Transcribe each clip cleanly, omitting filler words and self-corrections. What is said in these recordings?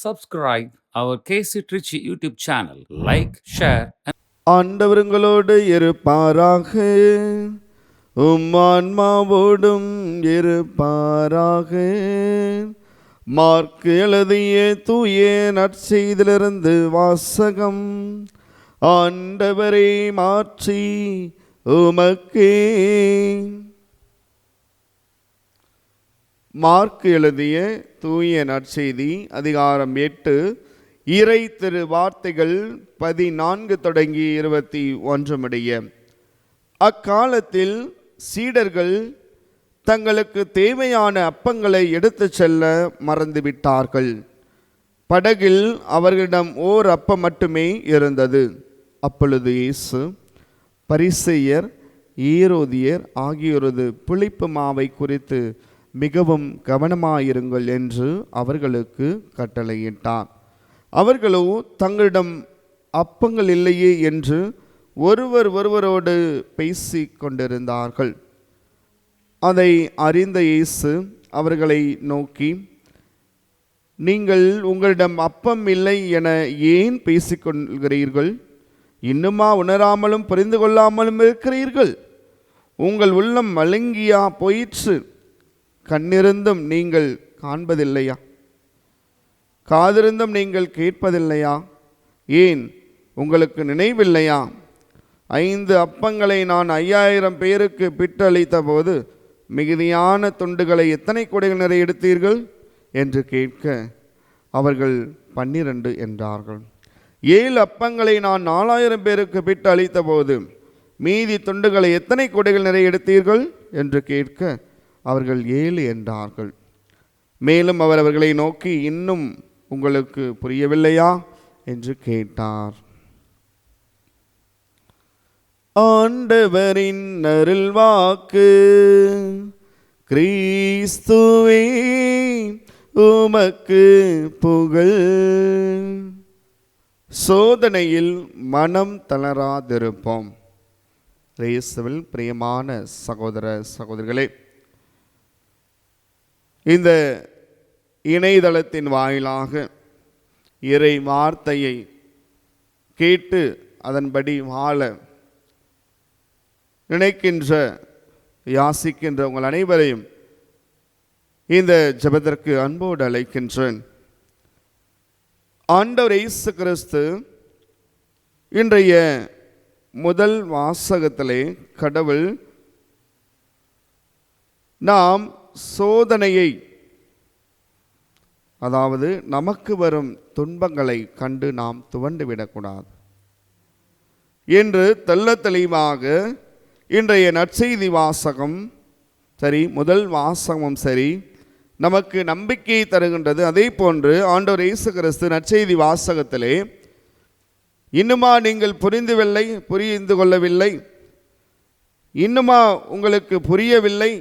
subscribe our KC Trichy YouTube channel. Like, share, and ஆண்டவருங்களோடு இருப்பாராக. ஆன்மாவோடும் இருப்பாராக. மார்க்கு எழுதிய தூய நற்செய்தியிலிருந்து வாசகம். ஆண்டவரே மாற்றி உமக்கே. மார்க்கு எழுதிய தூய நற்செய்தி அதிகாரம் 8 இறை திரு வார்த்தைகள் 14 தொடங்கி 21 முடிய. அக்காலத்தில் சீடர்கள் தங்களுக்கு தேவையான அப்பங்களை எடுத்துச் செல்ல மறந்துவிட்டார்கள். படகில் அவர்களிடம் ஓர் அப்பம் மட்டுமே இருந்தது. அப்பொழுது இயேசு பரிசேயர் ஏரோதியர் ஆகியோரது புளிப்பு மாவை குறித்து மிகவும் கவனமாயிருங்கள் என்று அவர்களுக்கு கட்டளையிட்டார். அவர்களோ தங்களிடம் அப்பங்கள் இல்லையே என்று ஒருவரோடு பேசி கொண்டிருந்தார்கள். அதை அறிந்த இயேசு அவர்களை நோக்கி, நீங்கள் உங்களிடம் அப்பம் இல்லை என ஏன் பேசிக்கொள்கிறீர்கள்? இன்னுமா உணராமலும் புரிந்து கொள்ளாமலும் இருக்கிறீர்கள்? உங்கள் உள்ளம் மழுங்கியா போயிற்று? கண்ணிருந்தும் நீங்கள் காண்பதில்லையா? காதிருந்தும் நீங்கள் கேட்பதில்லையா? ஏன் உங்களுக்கு நினைவில்லையா? 5 அப்பங்களை நான் 5000 பேருக்கு பிட்டளித்த போது மிகுதியான துண்டுகளை எத்தனை கூடைகள் நிறைய எடுத்தீர்கள் என்று கேட்க அவர்கள் 12 என்றார்கள். 7 அப்பங்களை நான் 4000 பேருக்கு பிட்டு அளித்த போது மீதி துண்டுகளை எத்தனை கூடைகள் நிறைய எடுத்தீர்கள் என்று கேட்க அவர்கள் 7 என்றார்கள். மேலும் அவர் அவர்களை நோக்கி, இன்னும் உங்களுக்கு புரியவில்லையா என்று கேட்டார். ஆண்டவரின் அருள்வாக்கு. கிறிஸ்துவே உமக்கு புகழ். சோதனையில் மனம் தளராதிருப்போம். இயேசுவில் பிரியமான சகோதர சகோதரிகளே, இந்த இணையதளத்தின் வாயிலாக இறை வார்த்தையை கேட்டு அதன்படி வாழ நினைக்கின்ற யாசிக்கின்ற உங்கள் அனைவரையும் இந்த ஜெபத்திற்கு அன்போடு அழைக்கின்றேன். ஆண்டவர் இயேசு கிறிஸ்து இன்றைய முதல் வாசகத்திலே கடவுள் நாம் சோதனையை, அதாவது நமக்கு வரும் துன்பங்களை கண்டு நாம் துவண்டு விடக்கூடாது என்று தெள்ள தெளிவாக இன்றைய நற்செய்தி வாசகம் சரி, முதல் வாசகமும் சரி, நமக்கு நம்பிக்கையை தருகின்றது. அதே போன்று ஆண்டவர் இயேசு கிறிஸ்து நற்செய்தி வாசகத்திலே இன்னுமா நீங்கள் புரிந்து கொள்ளவில்லை, இன்னுமா உங்களுக்கு புரியவில்லை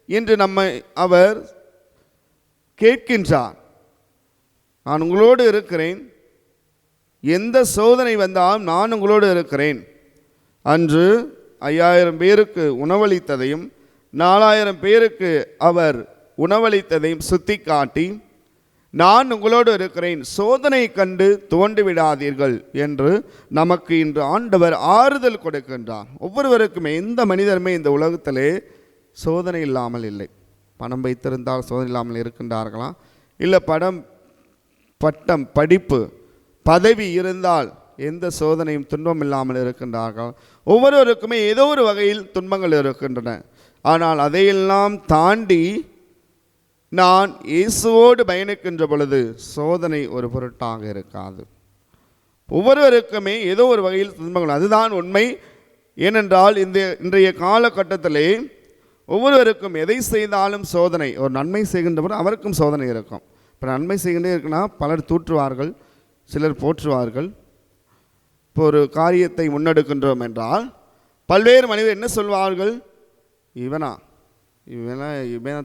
என்று நம்மை அவர் கேட்கின்றார். நான் உங்களோடு இருக்கிறேன், எந்த சோதனை வந்தாலும் நான் உங்களோடு இருக்கிறேன். அன்று 5000 பேருக்கு உணவளித்ததையும் 4000 பேருக்கு அவர் உணவளித்ததையும் சுட்டி காட்டி, நான் உங்களோடு இருக்கிறேன், சோதனை கண்டு துவண்டு விடாதீர்கள் என்று நமக்கு இன்று ஆண்டவர் ஆறுதல் கொடுக்கின்றார். ஒவ்வொருவருக்குமே, எந்த மனிதருமே இந்த உலகத்திலே சோதனை இல்லாமல் இல்லை. பணம் வைத்திருந்தால் சோதனை இல்லாமல் இருக்கின்றார்களா? இல்லை பட்டம் படிப்பு பதவி இருந்தால் எந்த சோதனையும் துன்பம் இல்லாமல் இருக்கின்றார்கள்? ஒவ்வொருவருக்குமே ஏதோ ஒரு வகையில் துன்பங்கள் இருக்கின்றன. ஆனால் அதையெல்லாம் தாண்டி நான் இயேசுவோடு பயணிக்கின்ற பொழுது சோதனை ஒரு பொருட்டாக இருக்காது. ஒவ்வொருவருக்குமே ஏதோ ஒரு வகையில் துன்பங்கள், அதுதான் உண்மை. ஏனென்றால் இன்றைய காலகட்டத்திலே ஒவ்வொருவருக்கும் எதை செய்தாலும் சோதனை. ஒரு நன்மை செய்கின்ற பொழுது அவருக்கும் சோதனை இருக்கும். இப்போ நன்மை செய்கின்றே இருக்குன்னா பலர் தூற்றுவார்கள், சிலர் போற்றுவார்கள். இப்போ ஒரு காரியத்தை முன்னெடுக்கின்றோம் என்றால் பல்வேறு மனிதர் என்ன சொல்வார்கள்? இவன்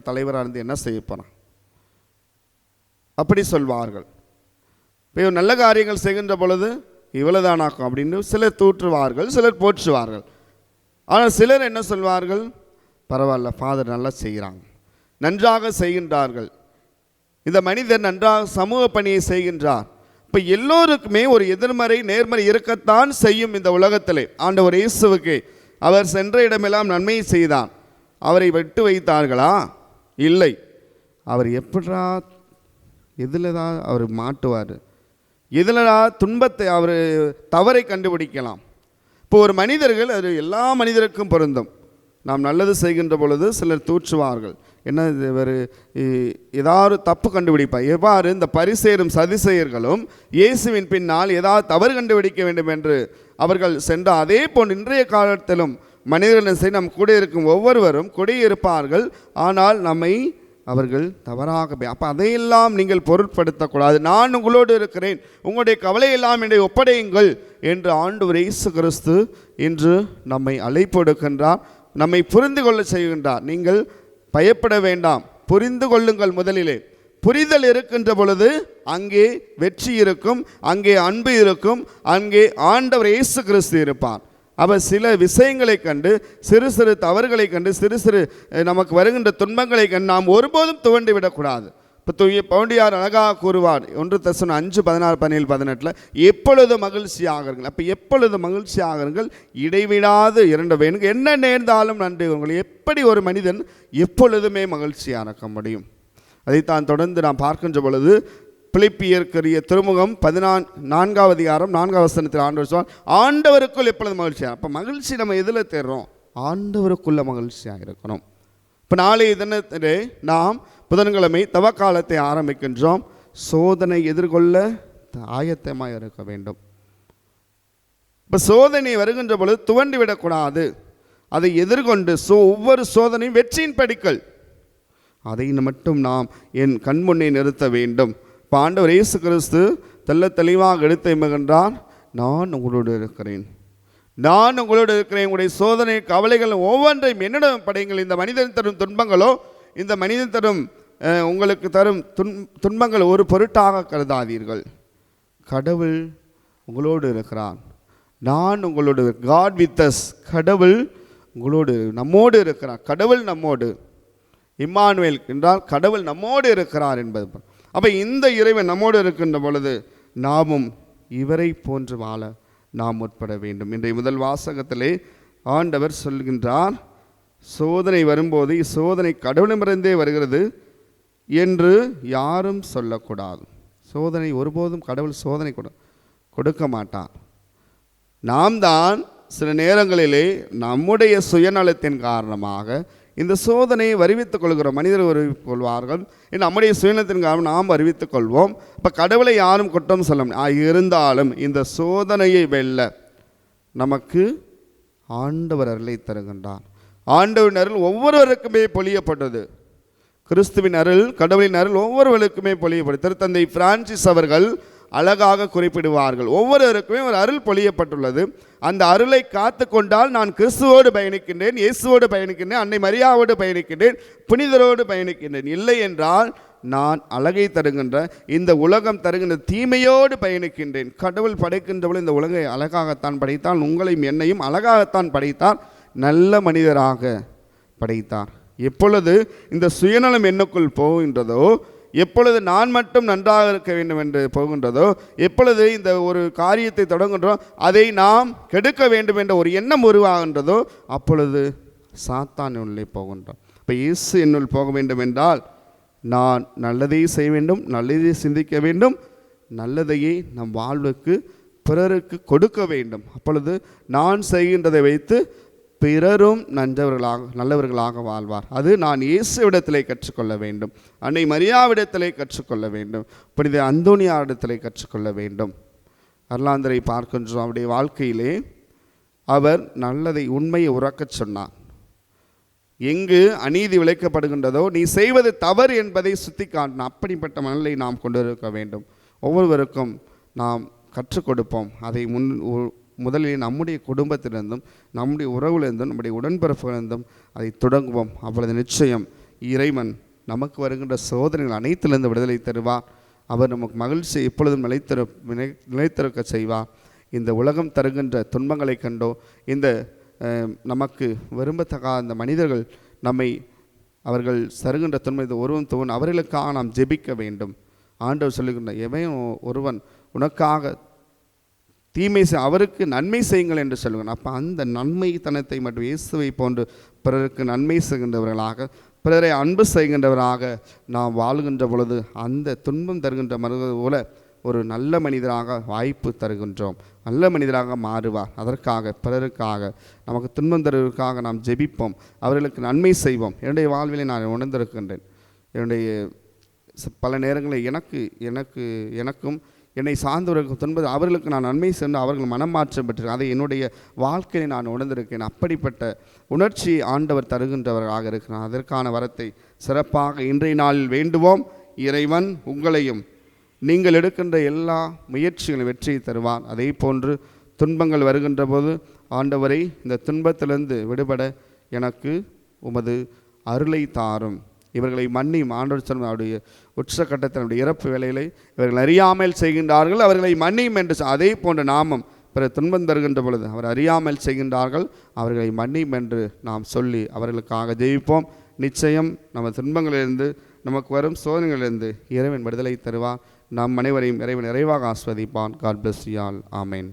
தலைவராக இருந்து என்ன செய்ய போகிறான், அப்படி சொல்வார்கள். இப்போ நல்ல காரியங்கள் செய்கின்ற பொழுது இவ்வளவுதானாக்கும் அப்படின்னு சிலர் தூற்றுவார்கள், சிலர் போற்றுவார்கள். ஆனால் சிலர் என்ன சொல்வார்கள்? பரவாயில்ல, ஃபாதர் நல்லா செய்கிறாங்க, நன்றாக செய்கின்றார்கள் இந்த மனிதர் நன்றாக சமூக பணியை செய்கின்றார். இப்போ எல்லோருக்குமே ஒரு எதிர்மறை நேர்மறை இருக்கத்தான் செய்யும் இந்த உலகத்திலே. ஆண்டவர் இயேசுவுக்கு அவர் சென்ற இடமெல்லாம் நன்மையை செய்தார். அவரை விட்டு வைத்தார்களா? இல்லை. அவர் எப்படா எதில் தான் அவர் மாட்டுவார், எதில் துன்பத்தை அவர் தவறை கண்டுபிடிக்கலாம். இப்போ ஒரு மனிதர்கள் அது எல்லா மனிதருக்கும் பொருந்தும். நாம் நல்லது செய்கின்ற பொழுது சிலர் தூற்றுவார்கள், என்ன இவர் ஏதாவது தப்பு கண்டுபிடிப்பார். எவ்வாறு இந்த பரிசேரும் சதிசெயர்களும் இயேசுவின் பின்னால் ஏதாவது தவறு கண்டுபிடிக்க வேண்டும் என்று அவர்கள் சென்றார். அதே போன்று இன்றைய காலத்திலும் மனிதர்கள் நம் கூட இருக்கும் ஒவ்வொருவரும் குடியிருப்பார்கள். ஆனால் நம்மை அவர்கள் தவறாக அப்போ அதையெல்லாம் நீங்கள் பொருட்படுத்தக்கூடாது. நான் உங்களோடு இருக்கிறேன், உங்களுடைய கவலையெல்லாம் என்னை ஒப்படையுங்கள் என்று ஆண்டவர் இயேசு கிறிஸ்து இன்று நம்மை அழைப்பு எடுக்கின்றார், நம்மை புரிந்து கொள்ள செய்கின்றார். நீங்கள் பயப்பட வேண்டாம், புரிந்து கொள்ளுங்கள். முதலிலே புரிதல் இருக்கின்ற பொழுது அங்கே வெற்றி இருக்கும், அங்கே அன்பு இருக்கும், அங்கே ஆண்டவர் இயேசு கிறிஸ்து இருப்பார். அவர் சில விஷயங்களை கண்டு, சிறு சிறு தவறுகளை கண்டு, சிறு சிறு நமக்கு வருகின்ற துன்பங்களை கண்டு நாம் ஒருபோதும் துவண்டு விடக்கூடாது. இப்போ பவுண்டியார் அழகாக கூறுவார், 1 தெசலோனிக்கேயர் 5:16-17 எப்பொழுது மகிழ்ச்சி ஆகிறீர்கள். அப்போ எப்பொழுது மகிழ்ச்சி ஆகிறீர்கள், இடைவிடாது இரண்டு வேணும், என்ன நேர்ந்தாலும் நன்றி. உங்களை எப்படி ஒரு மனிதன் எப்பொழுதுமே மகிழ்ச்சியாக இருக்க முடியும்? அதைத்தான் தொடர்ந்து நாம் பார்க்கின்ற பொழுது பிலிப்பியர்க்குரிய திருமுகம் 14 அதிகாரம் 4 வசனத்தில் ஆண்டவர் சொல், ஆண்டவருக்குள் எப்பொழுது மகிழ்ச்சியாக. அப்போ மகிழ்ச்சி நம்ம எதில் தேடுறோம்? ஆண்டவருக்குள்ள மகிழ்ச்சியாக இருக்கணும். இப்போ நாளைய தினத்திலே நாம் புதன்கிழமை தவக்காலத்தை ஆரம்பிக்கின்றோம். சோதனை எதிர்கொள்ள ஆயத்தமாக இருக்க வேண்டும். இப்போ சோதனை வருகின்ற பொழுது துவண்டு விடக்கூடாது, அதை எதிர்கொண்டு ஒவ்வொரு சோதனையும் வெற்றியின் படிக்கல், அதை மட்டும் நாம் என் கண்முன்னே நிறுத்த வேண்டும். இப்போ ஆண்டவர் இயேசு கிறிஸ்து தெள்ள தெளிவாக எடுத்து எம்புகின்றார், நான் உங்களோடு இருக்கிறேன், நான் உங்களோடு இருக்கிறேன். உங்களுடைய சோதனை கவலைகள் ஒவ்வொன்றையும் என்னிடம் படையுங்கள். இந்த மனிதன் தரும் துன்பங்களோ, இந்த மனிதன் தரும் உங்களுக்கு தரும் துன்பங்கள் ஒரு பொருட்டாக கருதாதீர்கள். கடவுள் உங்களோடு இருக்கிறார், நான் உங்களோடு, காட் வித் அஸ், கடவுள் உங்களோடு நம்மோடு இருக்கிறார். கடவுள் நம்மோடு, இம்மானுவேல் என்றால் கடவுள் நம்மோடு இருக்கிறார் என்பது. அப்போ இந்த இறைவன் நம்மோடு இருக்கின்ற பொழுது நாமும் இவரை போன்று வாழ நாம் முற்பட வேண்டும். இன்றைய முதல் வாசகத்திலே ஆண்டவர் சொல்கின்றார், சோதனை வரும்போது இச்சோதனை கடவுளிடமிருந்தே வருகிறது என்று யாரும் சொல்லக்கூடாது. சோதனை ஒருபோதும் கடவுள் சோதனை கொடுக்க மாட்டார். நாம் தான் சில நேரங்களிலே நம்முடைய சுயநலத்தின் காரணமாக இந்த சோதனையை வருவித்துக் கொள்கிறோம். மனிதர் வருவித்துக் கொள்வார்கள், நம்முடைய சுயநலத்தின் காரணம் நாம் வருவித்துக் கொள்வோம். இப்போ கடவுளை யாரும் குற்றம் சொல்ல முடியும். இருந்தாலும் இந்த சோதனையை வெல்ல நமக்கு ஆண்டவர் அருளை தருகின்றார். ஆண்டவரின் அருள் ஒவ்வொருவருக்குமே பொழியப்பட்டது. கிறிஸ்துவின் அருள், கடவுளின் அருள் ஒவ்வொருவருக்குமே பொழியப்பட்டது. திருத்தந்தை பிரான்சிஸ் அவர்கள் அழகாக குறிப்பிடுவார்கள், ஒவ்வொருவருக்குமே ஒரு அருள் பொழியப்பட்டுள்ளது. அந்த அருளை காத்து கொண்டால் நான் கிறிஸ்துவோடு பயணிக்கின்றேன், இயேசுவோடு பயணிக்கின்றேன், அன்னை மரியாவோடு பயணிக்கின்றேன், புனிதரோடு பயணிக்கின்றேன். இல்லை என்றால் நான் அழகை தருகின்ற இந்த உலகம் தருகின்ற தீமையோடு பயணிக்கின்றேன். கடவுள் படைக்கின்றவள் இந்த உலகை அழகாகத்தான் படைத்தால், உங்களையும் என்னையும் அழகாகத்தான் படைத்தார், நல்ல மனிதராக படைத்தார். எப்பொழுது இந்த சுயநலம் என்னுக்குள் போகின்றதோ, எப்பொழுது நான் மட்டும் நன்றாக இருக்க வேண்டும் என்று போகின்றதோ, எப்பொழுது இந்த ஒரு காரியத்தை தொடங்குகின்றோம் அதை நாம் கெடுக்க வேண்டும் என்ற ஒரு எண்ணம் உருவாகின்றதோ, அப்பொழுது சாத்தான் உள்ளே போகின்றோம். இப்போ இயேசு என்னுள் போக வேண்டும் என்றால் நான் நல்லதை செய்ய வேண்டும், நல்லதை சிந்திக்க வேண்டும், நல்லதையே நம் வாழ்வுக்கு பிறருக்கு கொடுக்க வேண்டும். அப்பொழுது நான் செய்கின்றதை வைத்து பிறரும் நல்லவர்களாக வாழ்வார். அது நான் இயேசுவிடத்திலே கற்றுக்கொள்ள வேண்டும், அன்னை மரியாவிடத்திலே கற்றுக்கொள்ள வேண்டும், புனித அந்தோனியாரிடத்திலே கற்றுக்கொள்ள வேண்டும். அருளாந்தரை பார்க்கின்றோம், அவருடைய வாழ்க்கையிலே அவர் நல்லதை உண்மையை உறக்கச் சொன்னார். எங்கு அநீதி விளைக்கப்படுகின்றதோ நீ செய்வது தவறு என்பதை சுட்டி காட்டினார். அப்படிப்பட்ட மனநிலை நாம் கொண்டிருக்க வேண்டும். ஒவ்வொருவருக்கும் நாம் கற்றுக் கொடுப்போம். அதை முதலில் நம்முடைய குடும்பத்திலிருந்தும், நம்முடைய உறவுலேருந்தும், நம்முடைய உடன்பிறப்புகளிருந்தும் அதை தொடங்குவோம். அவ்வளவு நிச்சயம் இறைவன் நமக்கு வருகின்ற சோதனைகள் அனைத்திலிருந்து விடுதலை தருவார். அவர் நமக்கு மகிழ்ச்சி எப்பொழுதும் நிலைத்திருக்க செய்வார். இந்த உலகம் தருகின்ற துன்பங்களை கண்டோ, இந்த நமக்கு விரும்பத்தகாத அந்த மனிதர்கள் நம்மை அவர்கள் சருகின்ற துன்பத்தை ஒருவன் தோன் அவர்களுக்காக நாம் ஜெபிக்க வேண்டும். ஆண்டவர் சொல்லுகின்ற எவன் ஒருவன் உனக்காக தீமை அவருக்கு நன்மை செய்யுங்கள் என்று சொல்லுவேன். அப்போ அந்த நன்மைத்தனத்தை மட்டும் இயேசுவை போன்று பிறருக்கு நன்மை செய்கின்றவர்களாக, பிறரை அன்பு செய்கின்றவராக நாம் வாழ்கின்ற பொழுது அந்த துன்பம் தருகின்ற மனிதர் போல ஒரு நல்ல மனிதராக வாய்ப்பு தருகின்றோம். நல்ல மனிதராக மாறுவார். அதற்காக பிறருக்காக நமக்கு துன்பம் தருவதற்காக நாம் ஜெபிப்போம், அவர்களுக்கு நன்மை செய்வோம். என்னுடைய வாழ்விலை நான் உணர்ந்திருக்கின்றேன். என்னுடைய பல நேரங்களில் எனக்கும் என்னை சார்ந்தவர்களுக்கு துன்பது அவர்களுக்கு நான் நன்மை சென்று அவர்கள் மனம் மாற்றம் பெற்றிருக்கேன். அதை என்னுடைய வாழ்க்கையை நான் உணர்ந்திருக்கேன். அப்படிப்பட்ட உணர்ச்சி ஆண்டவர் தருகின்றவராக இருக்கிறார். அதற்கான வரத்தை சிறப்பாக இன்றைய நாளில் வேண்டுவோம். இறைவன் உங்களையும் நீங்கள் எடுக்கின்ற எல்லா முயற்சிகளும் வெற்றியை தருவார். அதே போன்று துன்பங்கள் வருகின்ற போது ஆண்டவரை இந்த துன்பத்திலிருந்து விடுபட எனக்கு உமது அருளை தாரும், இவர்களை மன்னியும். ஆண்டவர் சொன்ன அவருடைய உச்சக்கட்டத்தினுடைய இறப்பு வேலைகளை இவர்கள் அறியாமல் செய்கின்றார்கள், அவர்களை மன்னியும் என்று அதே போன்ற நாமம் பிற துன்பம் தருகின்ற பொழுது அவர் அறியாமல் செய்கின்றார்கள், அவர்களை மன்னியும் என்று நாம் சொல்லி அவர்களுக்காக ஜெயிப்போம். நிச்சயம் நம்ம துன்பங்களிலிருந்து நமக்கு வரும் சோதனைகளிலிருந்து இறைவன் விடுதலை தருவார். நம் அனைவரையும் இறைவன் நிறைவாக ஆஸ்வதிப்பான். God bless you all. Amen.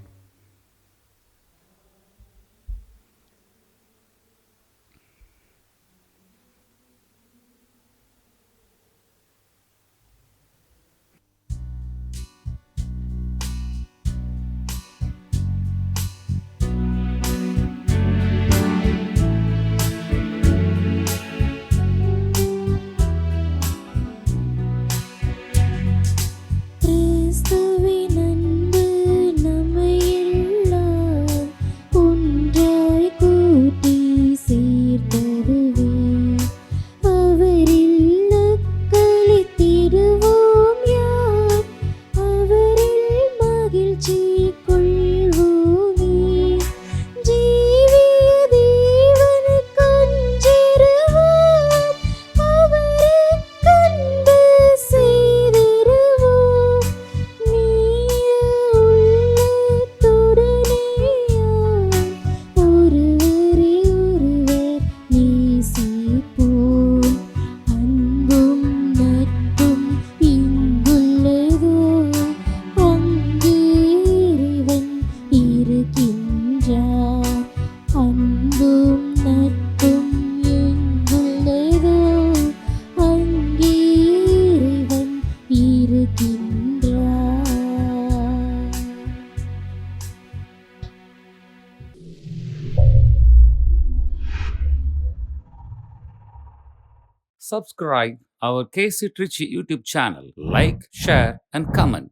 Subscribe our KC Trichy YouTube channel. Like, share, and comment.